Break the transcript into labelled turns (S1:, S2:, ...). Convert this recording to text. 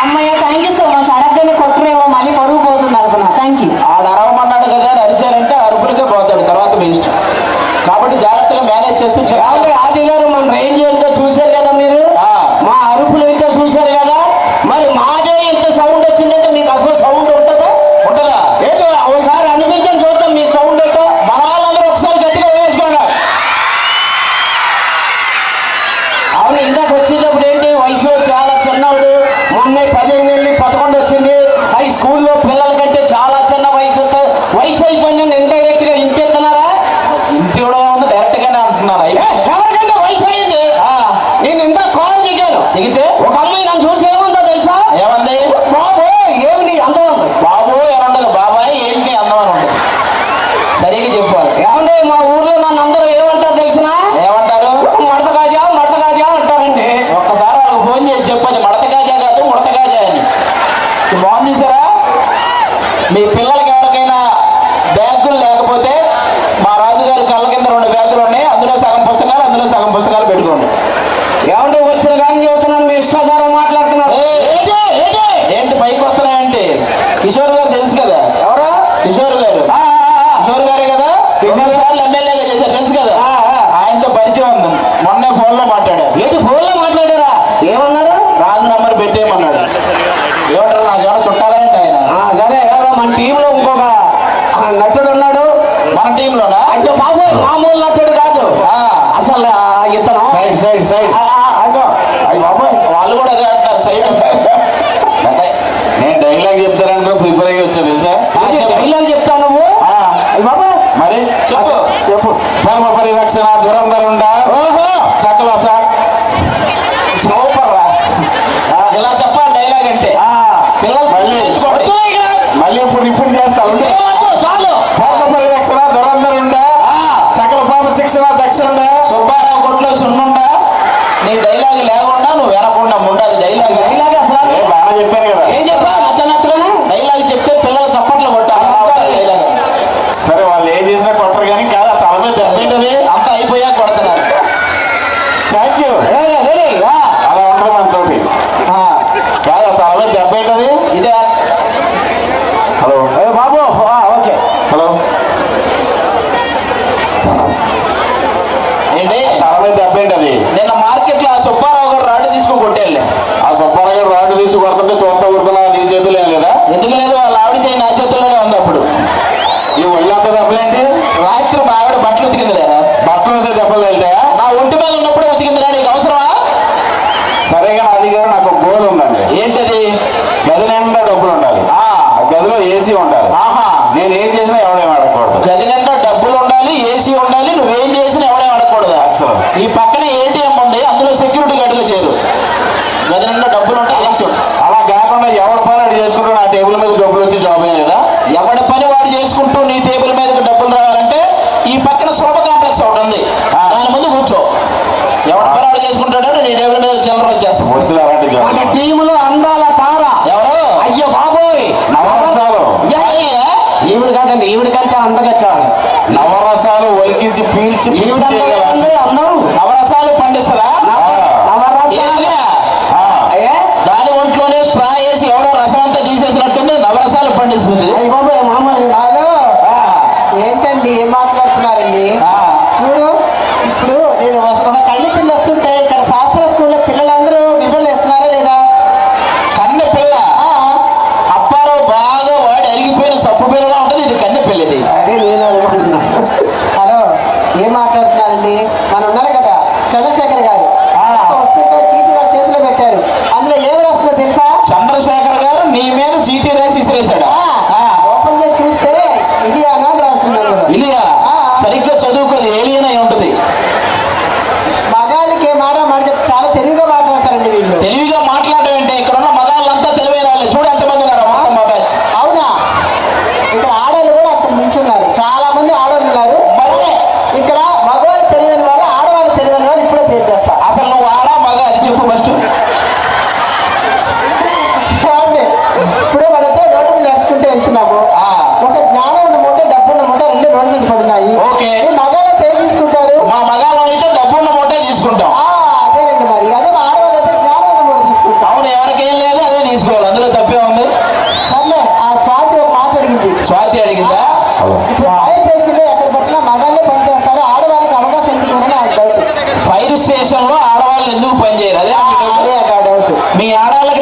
S1: అమ్మయ్య thank you so much. అడగగానే కొట్టరేమో మళ్ళీ పరుగు పోతుంది అనుకున్నా. Thank you.
S2: ఆడ అరవమన్నాడు కదా అని అరిచారంటే అరుపులకే పోతాడు, తర్వాత మీ ఇష్టం. కాబట్టి జాగ్రత్తగా మేనేజ్ చేస్తూ
S3: ఆది గారు మన రేంజ్ ఏంటో చూశారు కదా మీరు, మా అరుపులు ఏంటో చూశారు కదా. మరి మాదే ఇంత సౌండ్ వచ్చిందంటే మీకు అసలు సౌండ్ ఉంటుందా?
S2: ఉంటుందా?
S3: ఏంటో ఒకసారి అనిపించండి చూద్దాం మీ సౌండ్ ఏంటో.
S2: మన వాళ్ళందరూ ఒకసారి గట్టిగా వేసుకోండి.
S3: అవును, ఇందాక వచ్చేటప్పుడు ఏంటి వయసులో చాలా చిన్నవాడు, మొన్న 15 నుండి 11 వచ్చింది. హై స్కూల్లో పిల్లల కంటే చాలా చిన్న వయసు అయిపోయిందని ఇండైరెక్ట్ గా ఇంటెత్తున్నారా?
S2: ఇంటి కూడా ఏముంది, డైరెక్ట్ గానే అంటున్నారు.
S3: ఎవరికంటే వయసు అయింది. నేను ఇంత కాల్ దిగాను,
S2: దిగితే
S3: ఒక అమ్మాయి నన్ను చూసి ఏముందో తెలుసా?
S2: ఏమంది?
S3: బాబు ఏమి అందం ఉంది.
S2: బాబు ఏమండదు, బాబాయ్ ఏంటి అందం అని ఉంటుంది. సరిగ్గా చెప్పాలి.
S3: ఏమంటే మా ఊర్లో నన్ను అందరూ ఏమంటారు తెలిసినా?
S2: ఏమంటారు?
S3: మడత కాజా అంటారండి.
S2: ఒక్కసారి వాళ్ళకి ఫోన్ చేసి చెప్పది మడత కాజా కాదు ముడత కాజా అని. బాగుంది చూసారా? మీ పిల్లలకి ఎవరికైనా బ్యాగులు లేకపోతే మా రాజుగారి కళ్ళ కింద 2 బ్యాగులు ఉన్నాయి. అందులో సగం పుస్తకాలు పెట్టుకోండి.
S3: ఏమంటే వచ్చిన కానీ చెబుతున్నాను, మీ ఇష్టాచారం మాట్లాడుతున్నారు.
S2: ఏంటి పైకి వస్తున్నాయంటే? కిషోర్ గారు తెలుసు కదా.
S3: ఎవరా?
S2: కిషోర్ గారు. కిషోర్ గారే కదా, కిషోర్ గారు ఎమ్మెల్యేగా చేశారు తెలుసు కదా. ఆయనతో పరిచయం ఉంది. మొన్నే ఫోన్లో మాట్లాడారు.
S3: ఏంటి ఫోన్లో మాట్లాడారా? ఏమన్నారు?
S2: రాంగ్ నంబర్ పెట్టేయమన్నాడు. ఏమంటారు, నాకేమైనా చుట్టాలంటే ఆయన.
S3: సరే కదా, మన టీంలో ఇంకొక నటుడు ఉన్నాడు.
S2: మన టీంలోనా?
S3: అయ్యో బాబు, మామూలు నటుడు కాదు అసలు. ఇతను
S2: సైడ్
S3: అదో
S2: అయ్యి బాబాయ్, వాళ్ళు కూడా అదే అంటారు సైడ్. నేను డైలాగ్ చెప్తారనుకో ప్రిపేర్ అయ్యి వచ్చా తెలుసా.
S3: డైలాగ్ చెప్తావు నువ్వు? బాబా
S2: మరి చెప్పు. ధర్మ పరిరక్షణ దురంధరుండా. ఓహో సకల సూపర్ రా. ఇలా చెప్పాలి డైలాగ్ అంటే. పిల్లలు మళ్ళీ ఇప్పుడు చేస్తావు.
S3: చాలు.
S2: ధర్మ పరిరక్షణ దురంధరుండా, సకల పాప శిక్షణ దక్షుండా, సుబ్బారావు కొట్లో సున్నుండా. నీ డైలాగ్ లేకుండా నువ్వు వినకుండా ఉండదు. డైలాగ్
S3: అసలు
S2: బాగా చెప్పాను కదా.
S3: ఏం చెప్పా? నచ్చనట్టుగానే
S2: డైలాగ్ చెప్తే పిల్లలు చప్పట్లు కొట్టాలి. డైలాగ్ సరే, వాళ్ళు ఏం చేసినా కొట్టరు కానీ కాదు, తల మీద దెబ్బేంటది అంతా అయిపోయాక కొడుతున్నారు. Thank you. అలా ఉండదు మనతోటి. కాదు, తల మీద దెబ్బేంటది ఇదే. హలో
S3: బాబు. ఓకే.
S2: హలో ఏంటి తల మీద దెబ్బేంటది? నిన్న మార్కెట్ లో ఆ సుబ్బారావు గారు రాడు తీసుకుని కొట్టేళ్ళే. ఆ సుబ్బారావు గారు రాడు తీసుకు కొడుతుంటే చూస్తా ఊరుకున్నా. నీ చేతులు ఏం లేదా? ఎందుకు లేదు, వాళ్ళ ఆవిడ చేయి నా చేతుల్లోనే ఉంది. అప్పుడు ఈ ఒళ్ళంత దెబ్బలేంటి? రాత్రి మా ఆవిడ బట్టలు ఉతికిందిలేరా? బట్టలు అయితే దెబ్బలు వెళ్తాయా? నా ఒంటి మీద ఉన్నప్పుడే ఉతికిందిరా, నీకు అవసరమా? సరేగా అది గారు, నాకు ఒక గోల్ ఉందండి. ఏంటది? గది నిండా డబ్బులు ఉండాలి. ఆ గదిలో ఏసీ ఉండాలి. నేను ఏం చేసినా ఎవడేం అడగకూడదు. గది నిండా డబ్బులు ఉండాలి, ఏసీ ఉండాలి, నువ్వేం చేసినా ఎవడేం అడగకూడదు. అసలు ఈ పక్కన ఏటీఎం ఉంది, అందులో సెక్యూరిటీ గార్డుగా చేరు. గది నిండా డబ్బులు ఉంటాయి, ఏసీ ఉంటాయి. అలా కాకుండా ఎవరి పని అది చేసుకుంటూ నా టేబుల్ మీద డబ్బులు వచ్చి జాబ్ అయ్యే లేదా? ఎవడి పని వాడు చేసుకుంటూ నీ టేబుల్ మీదకి డబ్బులు రావాలంటే ఈ పక్కన శోభ కాంప్లెక్స్ ఒకటి ఉంది, దాని ముందు కూర్చో. ఎవరి పని వాడు చేసుకుంటాడో నీ టేబుల్ మీద చిల్లర వచ్చేస్తా.
S3: మన టీములో అందాల తార ఎవరు? అయ్యో బాబోయ్,
S2: నవరసాలు.
S3: ఈవిడ కాదండి, ఈవిడ కంటే అందగట్టాలి.
S2: నవరసాలు ఒలికించి పీల్చి
S3: అందం.
S2: నవరసాలు పండిస్తుందా? దాని ఒంట్లోనే స్ట్రా వేసి ఎవడో రసం అంతా తీసేసినట్టుంది. నవరసాలు పండిస్తుంది.
S3: ఏంటండి ఏం మాట్లాడుతున్నారండి? చూడు, ఇప్పుడు నేను ఒక కళ్ళి పిల్ల వస్తుంటే ఇక్కడ శాస్త్ర స్కూల్లో పిల్లలందరూ విజులు వేస్తున్నారా లేదా?
S2: కన్నె పిల్ల అప్పారావు బాగా వాడి అరిగిపోయిన సప్పు పిల్లగా ఉంటుంది. ఇది కన్నె పిల్లది.
S3: అదే నేను అనుకుంటున్నా. హలో, ఏం మాట్లాడుతున్నారండి? మనం ఉన్నారు కదా చంద్రశేఖర్ గారు, వస్తుంటే చీటీ నా చేతిలో పెట్టారు. అందులో ఏమి రాస్తుందో తెలుసా?
S2: చంద్రశేఖర్ గారు నీ మీద చీటీ రాసి ఇసిరేశాడు.
S3: ఓపెన్ చేసి చూస్తే ఇది అన్నాడు రాస్తున్నాడు.
S2: ఇలియా సరిగ్గా చదువుకోదు, ఏలియన్ అయి ఉంటుంది.
S3: మగాళ్ళకి మాట చాలా తెలివిగా మాట్లాడతారండి వీళ్ళు.
S2: తెలివిగా మాట్లాడడం అంటే ఇక్కడ ఉన్న మగాళ్ళంతా తెలివైన వాళ్ళే. చూడు ఎంతమంది ఉన్నారు మొత్తం మా బ్యాచ్.
S3: అవునా? ఇక్కడ ఆడవాళ్ళు కూడా అంత మించున్నారు. చాలా మంది ఆడవాళ్ళు ఉన్నారు. మరి ఇక్కడ మగవాళ్ళు తెలివైన వాళ్ళు, ఆడవాళ్ళు తెలివైన వాళ్ళు ఇప్పుడే తెలియజేస్తా.
S2: అసలు నువ్వు ఆడా మగ అది చెప్పు ఫస్ట్.
S3: ఇప్పుడు మనతో రోడ్డు మీద నడుచుకుంటూ వెళ్తున్నాము. ఒక జ్ఞానం ఉన్న మూట, డబ్బు ఉన్న మూట రెండు రోడ్డు మీద పడినాయి.
S2: ఓకే,
S3: మగాళ్ళు ఏం తీసుకుంటారు?
S2: మా మగాళ్ళం అయితే డబ్బున్న మూటే తీసుకుంటాం.
S3: అదేనండి. మరి అదే మా ఆడవాళ్ళు అయితే జ్ఞానం ఉన్న మూట తీసుకుంటాం.
S2: అవును, ఎవరికేం లేదు అదే తీసుకోవాలి. స్వాతి అడిగిందా?
S1: ఇప్పుడు ఫైర్ స్టేషన్లో ఎక్కడ పట్టినా మగాళ్ళే పనిచేస్తారు, ఆడవాళ్ళకి అవకాశం ఎందుకు అని నాకు డౌట్.
S2: ఫైర్ స్టేషన్ లో ఆడవాళ్ళు ఎందుకు పనిచేయరు? అదే
S1: అదే ఆ డౌట్.
S2: మీ ఆడవాళ్ళకి